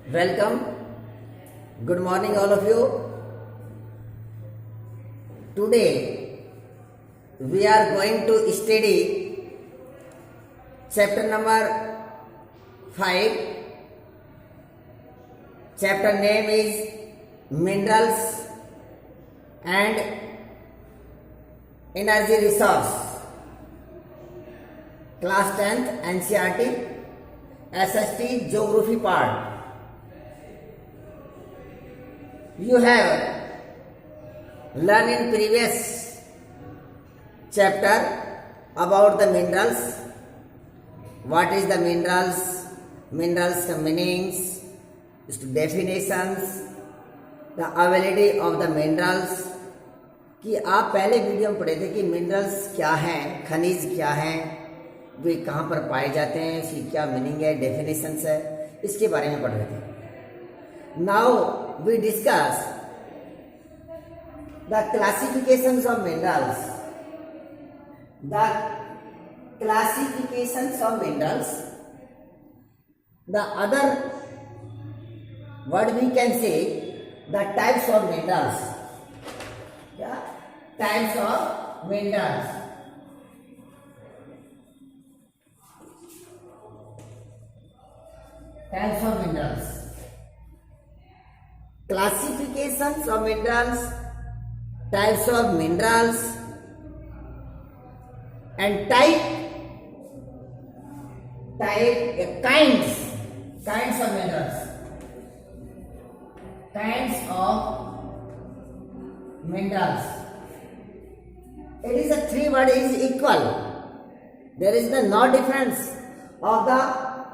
Welcome. Good morning, all of you. Today we are going to study chapter number 5. Chapter name is Minerals and Energy Resource. Class 10th NCERT SST Geography part. You have learned in previous chapter about the minerals. What is the minerals? Minerals meanings, definitions, the availability of the minerals. कि आप पहले video में पढ़े थे कि minerals क्या हैं, खनिज क्या हैं, वे कहाँ पर पाए जाते हैं, इसकी क्या मीनिंग है, डेफिनेशंस है, इसके बारे में पढ़ रहे थे. Now we discuss the classifications of minerals. The classifications of minerals. The other word we can say the types of minerals. Yeah, types of minerals. Types of minerals. Classifications of minerals, types of minerals, and kinds of minerals. Kinds of minerals. It is a three word is equal. There is no difference of the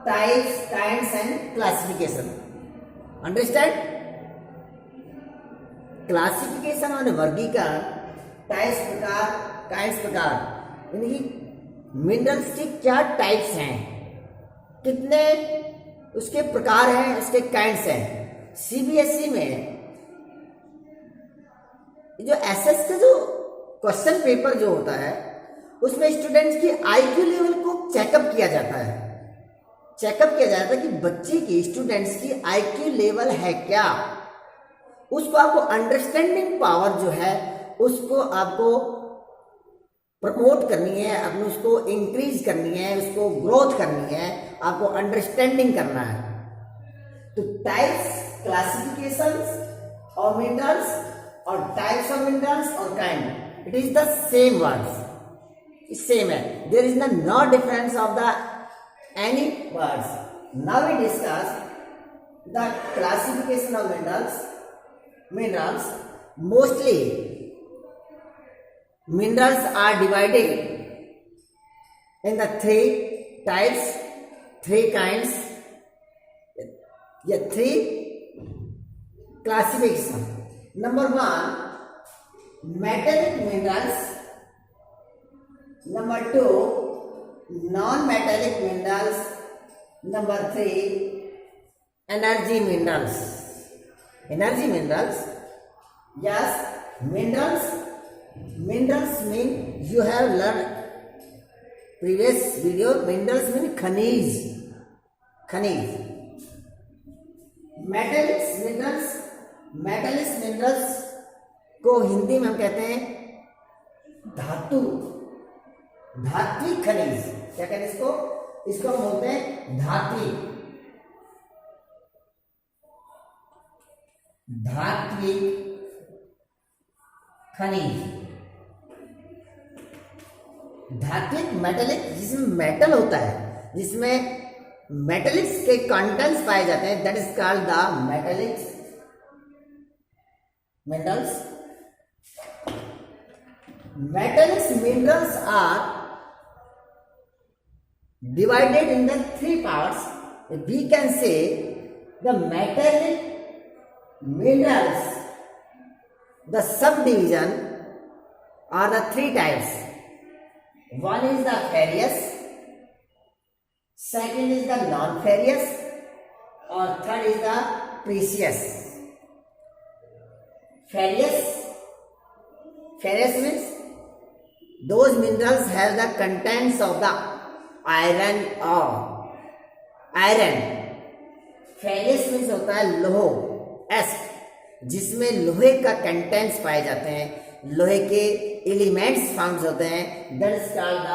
types, kinds, and classification. Understand? Classification और वर्गीकरण, types प्रकार, kinds प्रकार, यानी कि minerals के क्या types हैं, कितने उसके प्रकार हैं, उसके काइंड्स हैं. सीबीएसई में जो एसएस का जो क्वेश्चन पेपर जो होता है उसमें स्टूडेंट्स की आईक्यू लेवल को चेकअप किया जाता है. चेकअप किया जाता है कि बच्चे की, स्टूडेंट्स की आईक्यू लेवल है क्या. उसको आपको अंडरस्टैंडिंग पावर जो है उसको आपको प्रमोट करनी है, आपने उसको इंक्रीज करनी है, उसको ग्रोथ करनी है, आपको अंडरस्टैंडिंग करना है. तो टाइप्स, क्लासिफिकेशंस ऑफ मिनरल्स और टाइप्स ऑफ मिनरल्स और kind, it is the same words, same है. There is no difference of the any words. Now we discuss the classification of minerals. Minerals, mostly minerals are divided in the three types, three kinds, three classification. Number one, metallic minerals. Number two, non-metallic minerals. Number three, energy minerals. Energy minerals, yes, minerals mean you have learned previous video. Minerals mean खनिज. metallic minerals को हिंदी में हम कहते हैं धात्विक खनिज. क्या कहते हैं इसको हम बोलते हैं धात्विक खनिज. धात्विक मेटलिक, जिसमें मेटल होता है, जिसमें मेटलिक्स के कंटेंट्स पाए जाते हैं, that is called the metallics minerals. Metallics minerals are divided in the three parts. We can say the metallic minerals, the subdivision are the three types. One is the ferrous, second is the non-ferrous, or third is the precious. Ferrous means those minerals have the contents of the iron ore. Iron. Furious means होता है लोह, ask, जिसमें लोहे का contents पाए जाते हैं, लोहे के एलिमेंट्स फाउंड होते हैं, that is called the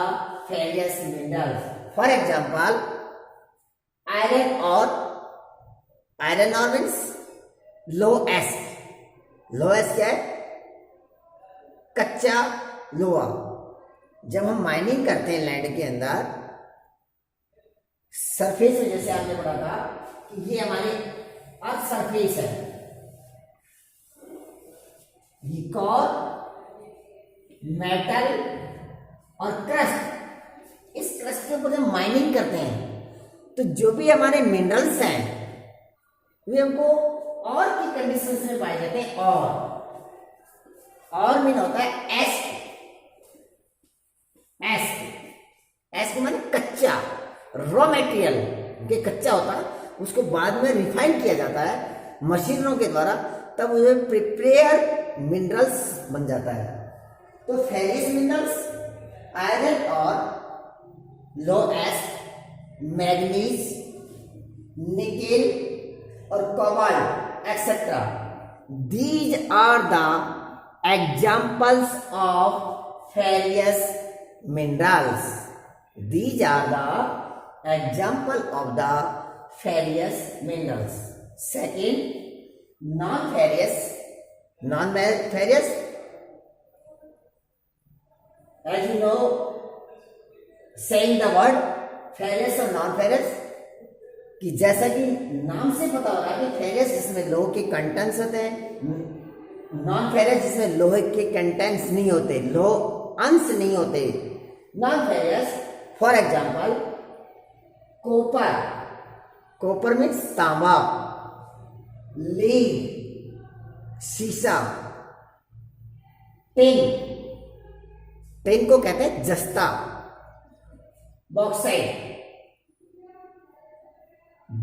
furious minerals. For example iron और मीन्स लो एस्क। लो एस्क क्या है? कच्चा लोहा। जब हम माइनिंग करते हैं लैंड के अंदर सरफेस में, जैसे आपने पढ़ा था कि ये हमारी अर्थ सरफेस है, ये कोर, मेटल और क्रस्ट, इस क्रस्ट के ऊपर जब माइनिंग करते हैं तो जो भी हमारे मिनरल्स हैं वे हमको और की कंडीशंस में पाए जाते हैं। और मीन होता है एस्क। एस्क माने कच्चा, रॉ मटेरियल के कच्चा होता है, उसको बाद में रिफाइन किया जाता है मशीनों के द्वारा, तब वो प्रिपेयर मिनरल्स बन जाता है। तो फेरियस मिनरल्स आयरन और लो एस्क, मैग्नीज, निकेल और cobalt etcetera, these are the examples of ferrous minerals. These are the example of the ferrous minerals. Second, non-ferrous. Non-ferrous, as you know, saying the word furious और non furious, कि जैसा कि नाम से पता हो रहा है कि फेरियस जिसमें लोहे के कंटेंट्स होते हैं, नॉन फेरियस जिसमें लोहे के कंटेंट्स नहीं होते, लोह अंश नहीं होते। Non furious for example copper means तांबा, लीड शीशा, टिन को कहते हैं जस्ता, bauxite.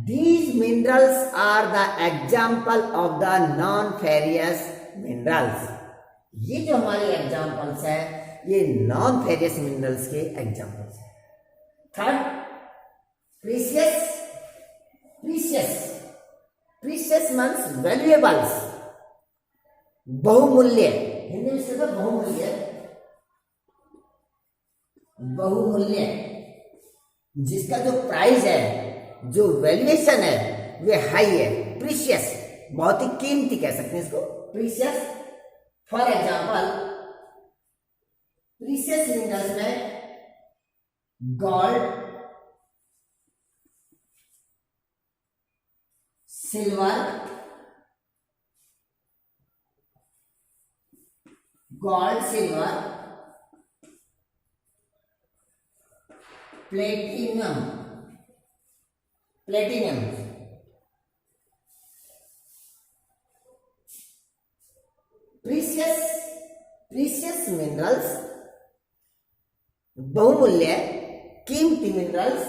These minerals are the example of the non-ferrous minerals. ये जो हमारे एग्जाम्पल्स हैं ये नॉन फेरियस मिनरल्स के एग्जाम्पल्स हैं। थर्ड, प्रीशियस मीन्स वैल्यूएबल्स, बहुमूल्य, हिंदी में सिर्फ बहुमूल्य, जिसका जो प्राइस है, जो वैल्यूएशन है वे हाई है। प्रीशियस बहुत ही कीमती कह सकते हैं इसको, precious. For example precious minerals में gold, silver, platinum, precious minerals, बहुमूल्य कीमती मिनरल्स,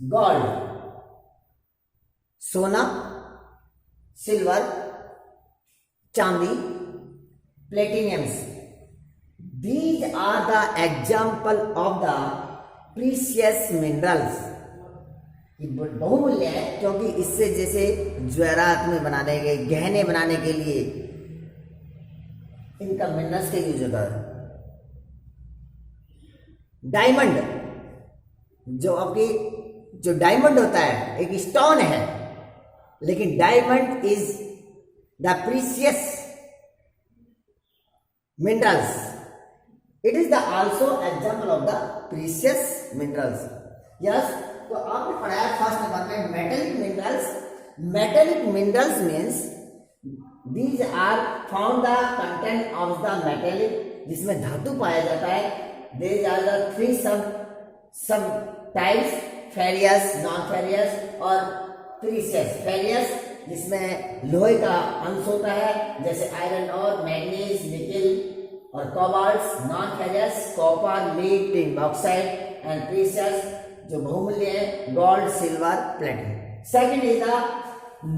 गोल्ड, सोना, सिल्वर, चांदी, प्लेटिनियम्स। These are the example of the precious minerals. बहुमूल्य है क्योंकि इससे जैसे ज्वेरात में बनाने के, गहने बनाने के लिए इनका मिनरल्स का यूज होता है। डायमंड, जो डायमंड होता है एक स्टोन है, लेकिन diamond is the precious minerals, it is the also example of the precious minerals. Yes, तो आपने पढ़ाया फर्स्ट नंबर में metallic minerals means these are found the content of the metallic, जिसमें धातु पाया जाता है। These are the three sub types, ferrous, non ferrous और प्रीशियस। फेरियस जिसमें लोहे का अंश होता है जैसे आयरन और मैग्नीज, निकेल और cobalt. Non ferrous copper, lead, tin, bauxite and precious जो बहुमूल्य है gold, silver, platinum. Second is the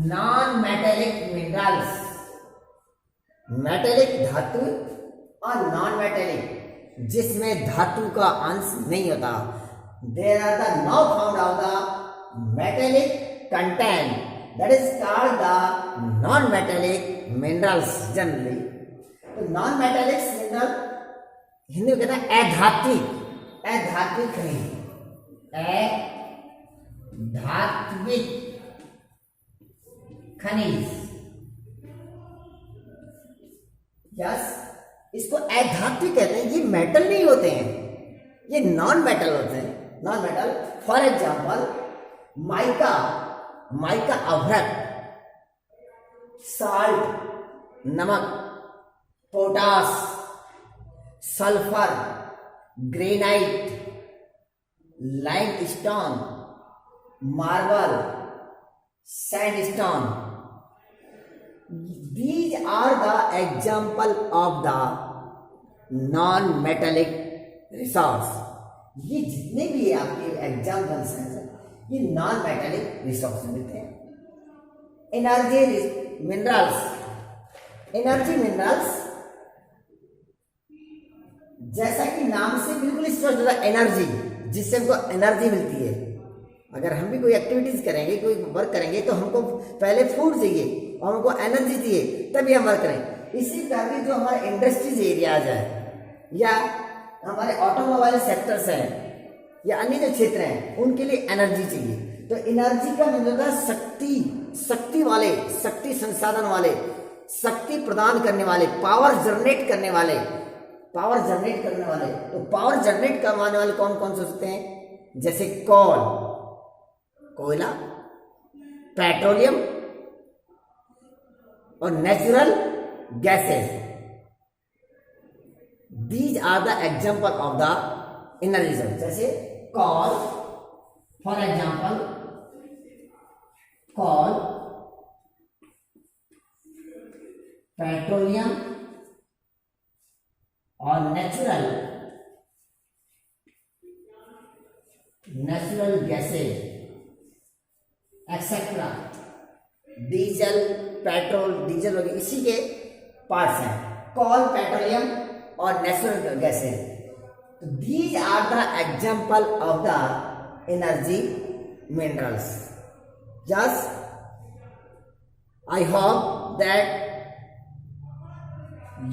non metallic minerals, metallic धातु और नॉन मेटेलिक जिसमें धातु का अंश नहीं होता। There are the now found of the metallic contain, that is called the non-metallic minerals generally. तो non-metallic mineral हिंदी में कहते हैं अधात्विक, अधात्विक खनिज, अधात्विक खनिज। यस, इसको अधात्विक कहते हैं। ये मेटल नहीं होते हैं, ये नॉन मेटल होते हैं, non metal. For example mica, mica अभ्रक, साल्ट नमक, potash, sulphur, granite, limestone, marble, sandstone, these are the example of the non metallic resource। ये जितने भी आपके एग्जाम्पल्स हैं ये नॉन मेटेलिक रिसोर्स मिलते हैं। एनर्जी मिनरल्स, एनर्जी मिनरल्स जैसा कि नाम से बिल्कुल स्पष्ट होता है, एनर्जी, जिससे हमको एनर्जी मिलती है। अगर हम भी कोई एक्टिविटीज करेंगे, कोई वर्क करेंगे तो हमको पहले फूड चाहिए और हमको एनर्जी चाहिए, तभी हम वर्क करें। इसी प्रकार जो हमारे इंडस्ट्रीज एरियाज है या हमारे ऑटोमोबाइल सेक्टर्स हैं या अन्य जो क्षेत्र हैं उनके लिए एनर्जी चाहिए। तो एनर्जी का मतलब है शक्ति, शक्ति वाले, शक्ति संसाधन वाले, शक्ति प्रदान करने वाले, पावर जनरेट करने वाले, पावर जनरेट करने वाले। तो पावर जनरेट करवाने वाले कौन कौन से होते हैं? जैसे कोल, कोयला, पेट्रोलियम और natural gases. These are the example of the energy source. जैसे coal, for example coal, petroleum और natural gases etcetera, diesel, petrol, diesel वगैरह इसी के पार्ट्स हैं, कोल, पेट्रोलियम और natural gases. These are the example of the energy minerals. Just I hope that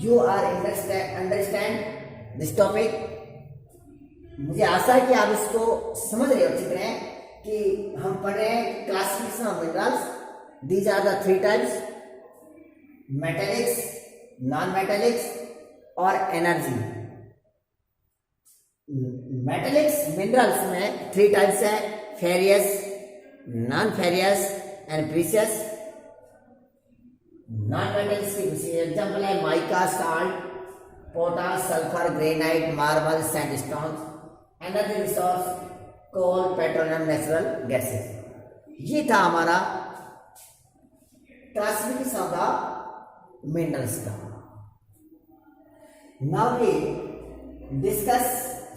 you are understand this topic. मुझे आशा है कि आप इसको समझ रहे हो अच्छी तरह कि हम पढ़ रहे हैं classification of minerals. These are the 3 types, metallics, non metallics और एनर्जी। मेटेलिक्स मिनरल्स में 3 टाइप्स है, ferrous, non ferrous and precious. Non metals की एग्जाम्पल है mica, salt, potash, sulphur, granite, marble, sandstone. Energy resource coal, petroleum, natural gases. ये था हमारा classification of the minerals का। Now we discuss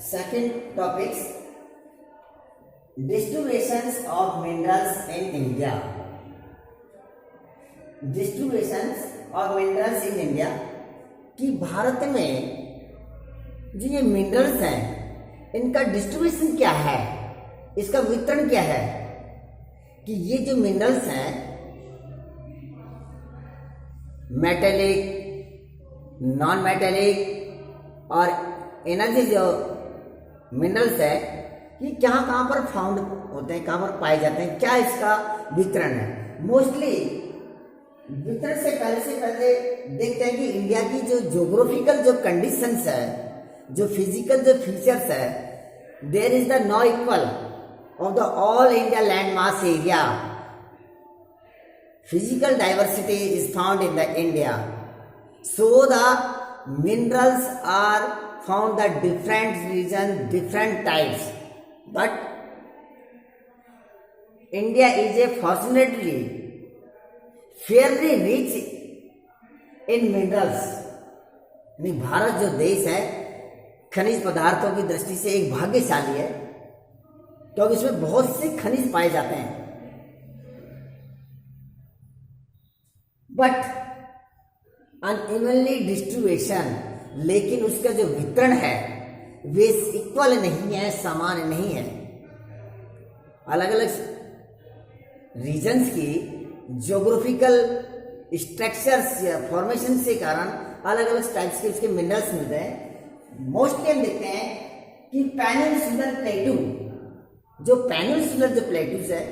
second topics, distributions of minerals in India. Distributions of minerals in India कि भारत में जो ये minerals हैं इनका डिस्ट्रीब्यूशन क्या है, इसका वितरण क्या है। कि ये जो मिनरल्स हैं मेटेलिक, नॉन मेटेलिक और एनर्जी जो मिनरल्स है ये कहाँ पर फाउंड होते हैं, कहाँ पर पाए जाते हैं, क्या इसका वितरण है। मोस्टली वितरण से पहले देखते हैं कि इंडिया की जो ज्योग्राफिकल जो कंडीशंस है, जो फिजिकल जो फीचर्स है, there is the no equal of the all India land mass area. Physical diversity is found in the India, so the minerals are found the different region, different types, but India is a fortunately fairly rich in minerals. Bharat जो देश है खनिज पदार्थों की दृष्टि से एक भाग्यशाली है, क्योंकि इसमें बहुत से खनिज पाए जाते हैं। बट अनइवनली डिस्ट्रीब्यूशन, लेकिन उसका जो वितरण है वे इक्वल नहीं है, समान नहीं है। अलग अलग रीजन्स की ज्योग्राफिकल स्ट्रक्चर्स या फॉर्मेशन से कारण अलग अलग टाइप्स के उसके मिनरल्स मिलते हैं। मोस्टली हम देखते हैं कि पेनिनसुलर प्लेटू, जो पेनिनसुलर जो प्लेटूज है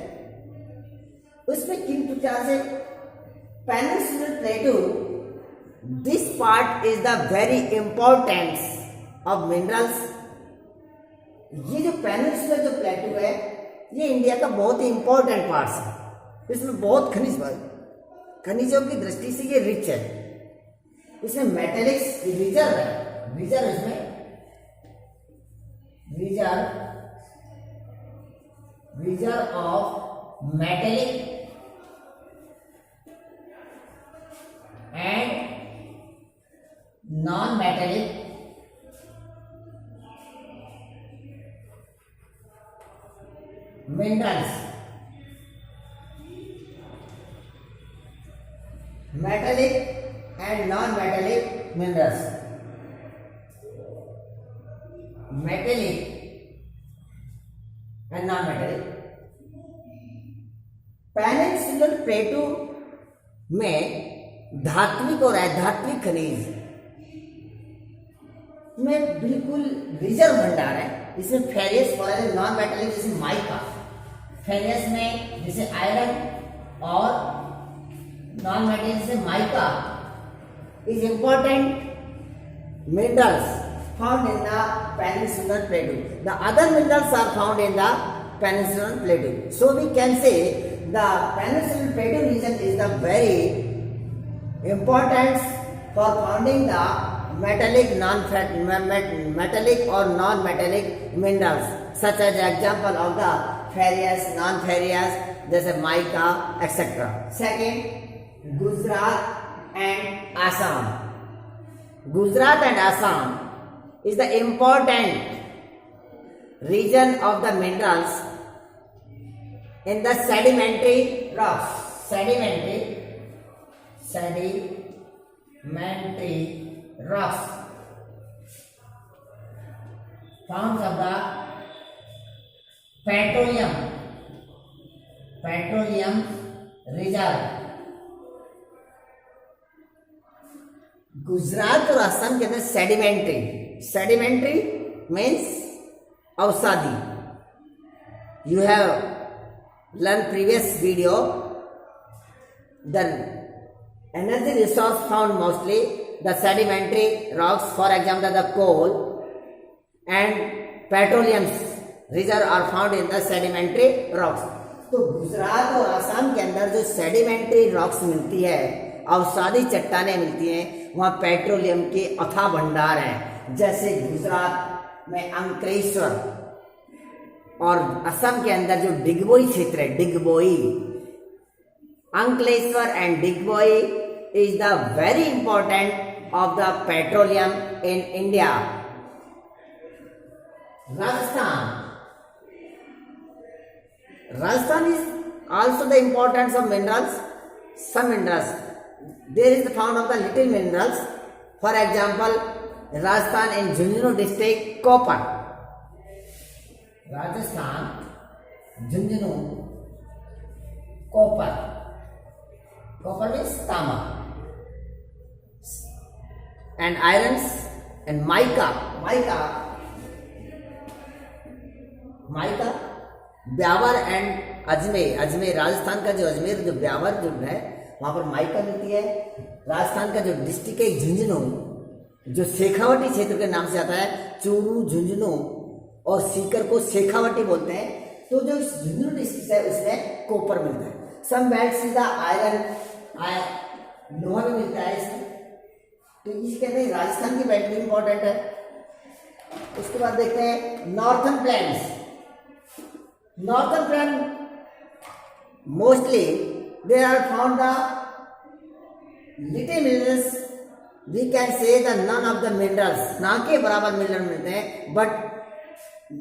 उसमें किन प्रकार से peninsular प्लेटू, this part is the very importance of minerals. ये जो पेनिनसुलर जो प्लेटू है ये इंडिया का बहुत ही इंपॉर्टेंट पार्ट है। इसमें बहुत खनिजों की दृष्टि से ये रिच है। इसमें मेटेलिक्स रिजर्व है, रिजर्व इसमें reserve of metallic and non metallic minerals, metallic and non-metallic minerals, metallic and non-metallic। Peninsular प्लेटू में धात्विक और अधात्विक खनिज में बिल्कुल रिजर्व भंडार है। इसमें फेरियस फॉरेन नॉन मेटेलिक जैसे माइका, फेरियस में जैसे आयरन और नॉन मेटेलिक जैसे mica is important minerals found in the peninsular plateau. The other minerals are found in the peninsular plateau. So we can say the peninsular plateau region is the very important for founding the metallic metallic or non-metallic minerals, such as example of the ferrous, non-ferrous, जैसे mica, etc. Second, Gujarat and Assam. Gujarat and Assam is the important region of the minerals in the sedimentary rocks. Sedimentary rocks found of the petroleum reserve। Gujarat और असम के अंदर sedimentary means अवसादी। You have learn previous video the energy resource found mostly the sedimentary rocks, for example the coal and petroleum reserve are found in the sedimentary rocks। तो गुजरात और आसाम के अंदर जो sedimentary rocks मिलती है, अवसादी चट्टानें मिलती हैं, वहाँ पेट्रोलियम के अथाह भंडार हैं। जैसे गुजरात में अंकलेश्वर और असम के अंदर जो डिगबोई क्षेत्र है, Ankleshwar and Digboi is the very important of the petroleum in India। Rajasthan is also the importance of minerals. Some minerals there is the found of the little minerals, for example Rajasthan in Jhunjhunu district, copper। Rajasthan Jhunjhunu copper means तांबा, and irons and mica Beawar and Ajmer Rajasthan का जो अजमेर जो ब्यावर जो है वहां पर mica मिलती है। राजस्थान का जो डिस्ट्रिक्ट है झुंझुनू, जो शेखावटी क्षेत्र के नाम से आता है, चूरू, झुंझुनू और सीकर को शेखावटी बोलते हैं। तो जो झुंझुनू डिस्ट्रिक्ट है उसमें कॉपर मिलता है। सम बेल्ट्स इज द आयरन, लोहा भी मिलता है इसमें। तो इसके अंदर राजस्थान की बेल्ट भी इंपॉर्टेंट है। उसके बाद देखते हैं northern plains. Mostly there are found the little minerals, we can say the none of the minerals, ना के बराबर मिनरल मिलते हैं, but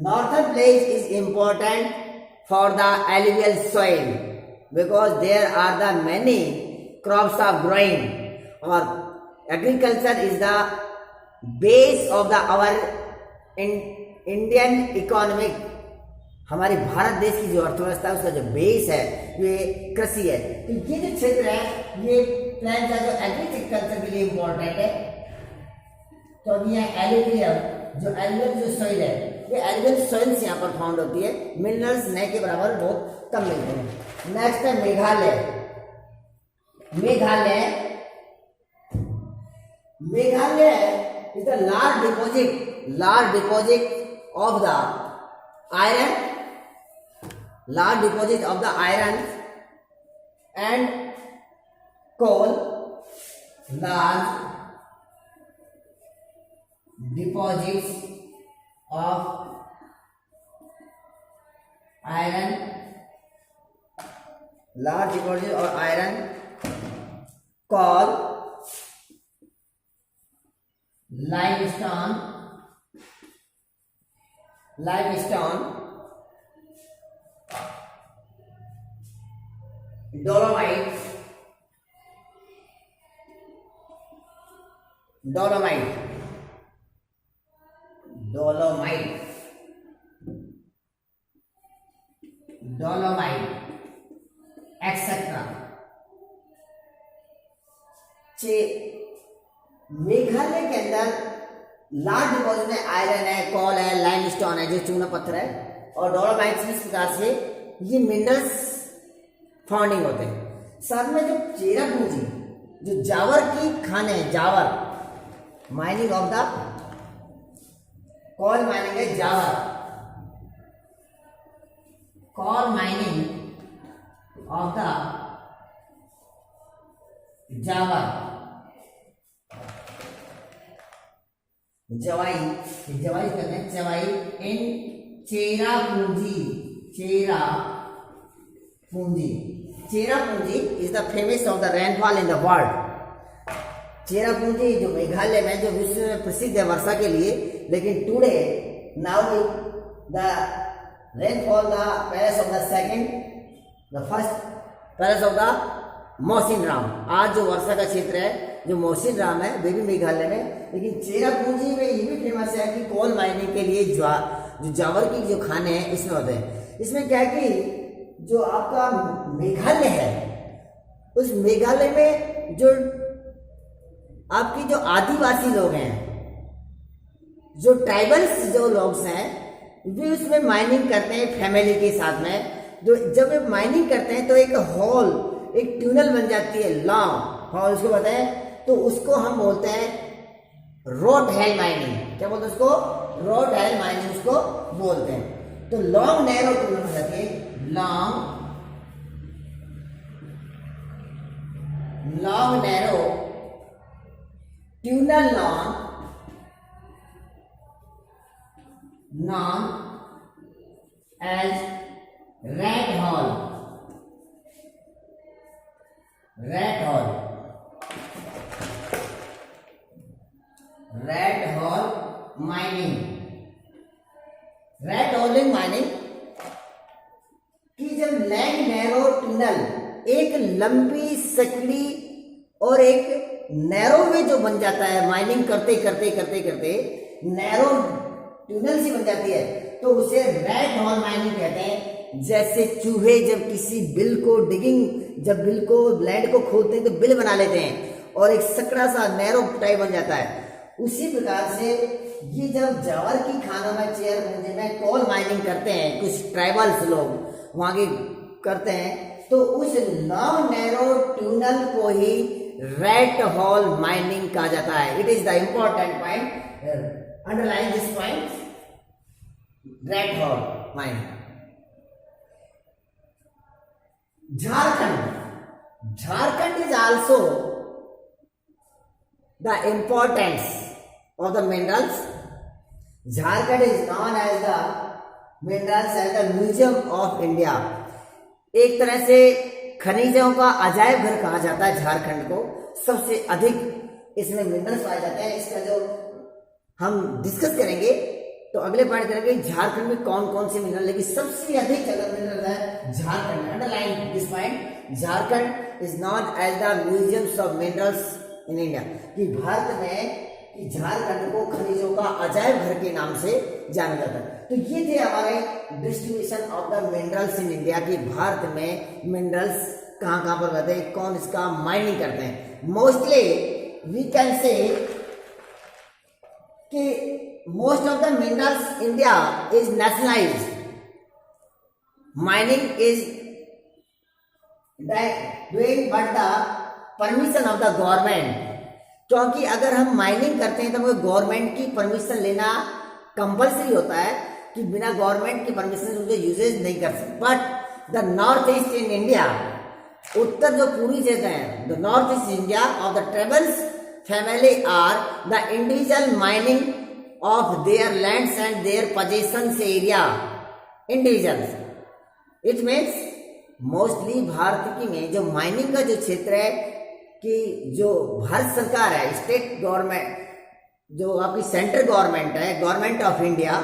northern place is important for the alluvial soil because there are the many crops are growing, or agriculture is the base of the our Indian economic हमारी भारत देश की जो अर्थव्यवस्था है उसका जो बेस है ये कृषि है। तो ये जो क्षेत्र है ये प्लांट का जो एग्रीकल्चर के लिए इम्पोर्टेंट है। तो अभी यहाँ एलुवियल जो सॉइल है ये एलुवियल सॉइल्स यहाँ पर फाउंड होती है। मिनरल्स न के बराबर बहुत कम मिलते हैं। नेक्स्ट है Meghalaya. Meghalaya is the large deposit of the iron and coal. Large deposits of iron, coal, limestone, dolomite, etc. Meghalaya के अंदर लार्ज डिपॉजिट में आयरन है, कोल है, लाइमस्टोन है जो चूना पत्थर है, और डोलोमाइट्स इस प्रकार से ये मिनरल्स फाउंडिंग होते हैं। साथ में जो चेरापूंजी जो जावर की खाने हैं, Zawar mining of the coal mining है, coal mining of the Zawar, Jowai करते हैं, Jowai in Cherrapunji is the famous of the rainfall in the world. Cherrapunji जो मेघालय में जो विश्व में प्रसिद्ध है वर्षा के लिए, लेकिन today now the rainfall the palace of the first palace of the Mawsynram. आज जो वर्षा का क्षेत्र है जो मौसिनराम है वे भी मेघालय में, लेकिन चेरापूंजी में ये भी फेमस है कि कोल माइनिंग के लिए जो जावर की जो खाने हैं इसमें होते हैं। इसमें क्या है कि जो आपका मेघालय है उस मेघालय में जो आपकी जो आदिवासी लोग हैं, जो ट्राइबल्स जो लोग हैं, वे उसमें माइनिंग करते हैं फैमिली के साथ में। जो जब वे माइनिंग करते हैं तो एक हॉल, एक ट्यूनल बन जाती है, लॉन्ग हॉल उसको बताएं, तो उसको हम बोलते हैं रोड हेल माइनिंग। क्या बोलते हैं उसको? रोड हेल माइनिंग उसको बोलते हैं। तो लॉन्ग नैरो ट्यूनल बन जाती है, long narrow tunnel known as rat hole mining। rat holing mining की जब लैंग नैरो टनल एक लंबी सकड़ी और एक नैरो वे जो बन जाता है, माइनिंग करते करते नैरो टनल सी बन जाती है, तो उसे रैट होल माइनिंग कहते हैं। जैसे चूहे जब किसी बिल को लैंड को खोदते हैं तो बिल बना लेते हैं और एक सकड़ा सा नैरो टाइप बन जाता है, उसी प्रकार से ये जब जावर की खानों में चेरापूंजी में कोल माइनिंग करते हैं, कुछ ट्राइबल्स लोग वहां के करते हैं, तो उस लॉन्ग नैरो ट्यूनल को ही रैट होल माइनिंग कहा जाता है। It is the important point, underline this point, rat hole mining। Jharkhand is also the importance of the minerals। Jharkhand is known as the minerals and the museum of India। एक तरह से खनिजों का अजायब घर कहा जाता है झारखंड को। सबसे अधिक इसमें मिनरल्स पाए जाते हैं। इसका जो हम डिस्कस करेंगे तो अगले पॉइंट करेंगे झारखंड में कौन कौन से मिनरल, लेकिन सबसे अधिक जगह मिनरल है झारखंड में। Underline this point, Jharkhand is known as the museums of minerals in India. कि भारत में कि झारखंड को खनिजों का अजायब घर के नाम से जाना जाता है। तो ये थे हमारे distribution of the minerals in India की भारत में मिनरल्स कहाँ कहाँ पर रहते हैं, कौन इसका माइनिंग करते हैं। मोस्टली वी कैन से कि most of the minerals India is nationalised, mining is doing but the permission of the government, क्योंकि अगर हम माइनिंग करते हैं तो हमें गवर्नमेंट की परमिशन लेना कंपलसरी होता है कि बिना गवर्नमेंट की परमिशन से उसे यूजेज नहीं कर सकते। But the north east in India, उत्तर जो पूर्वी क्षेत्र है, the north east India of the tribals family are the individual mining of their lands and their possessions area individuals. It means mostly Bharat की में जो माइनिंग का जो क्षेत्र है कि जो भारत सरकार है, स्टेट गवर्नमेंट, जो आपकी सेंट्रल गवर्नमेंट है, government of India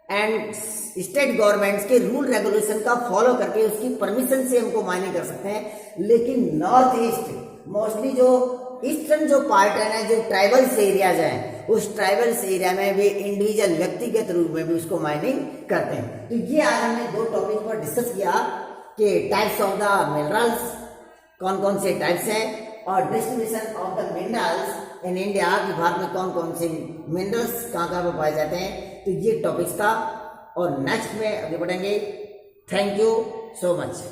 and state governments के रूल रेगुलेशन का फॉलो करके उसकी परमिशन से हमको माइनिंग कर सकते हैं। लेकिन नॉर्थ ईस्ट मोस्टली जो ईस्टर्न जो पार्ट है ना, जो ट्राइबल्स एरियाज हैं, उस ट्राइबल्स एरिया में भी इंडिविजुअल व्यक्तिगत रूप में भी उसको माइनिंग करते हैं। तो ये आज हमने दो टॉपिक पर डिस्कस किया कि टाइप्स ऑफ द मिनरल्स, कौन कौन से टाइप्स हैं, और distribution of the minerals in India कि भारत में कौन कौन से मिनरल्स कहाँ कहाँ पर पाए जाते हैं। तो ये टॉपिक्स था और नेक्स्ट में आगे बढ़ेंगे। Thank you so much.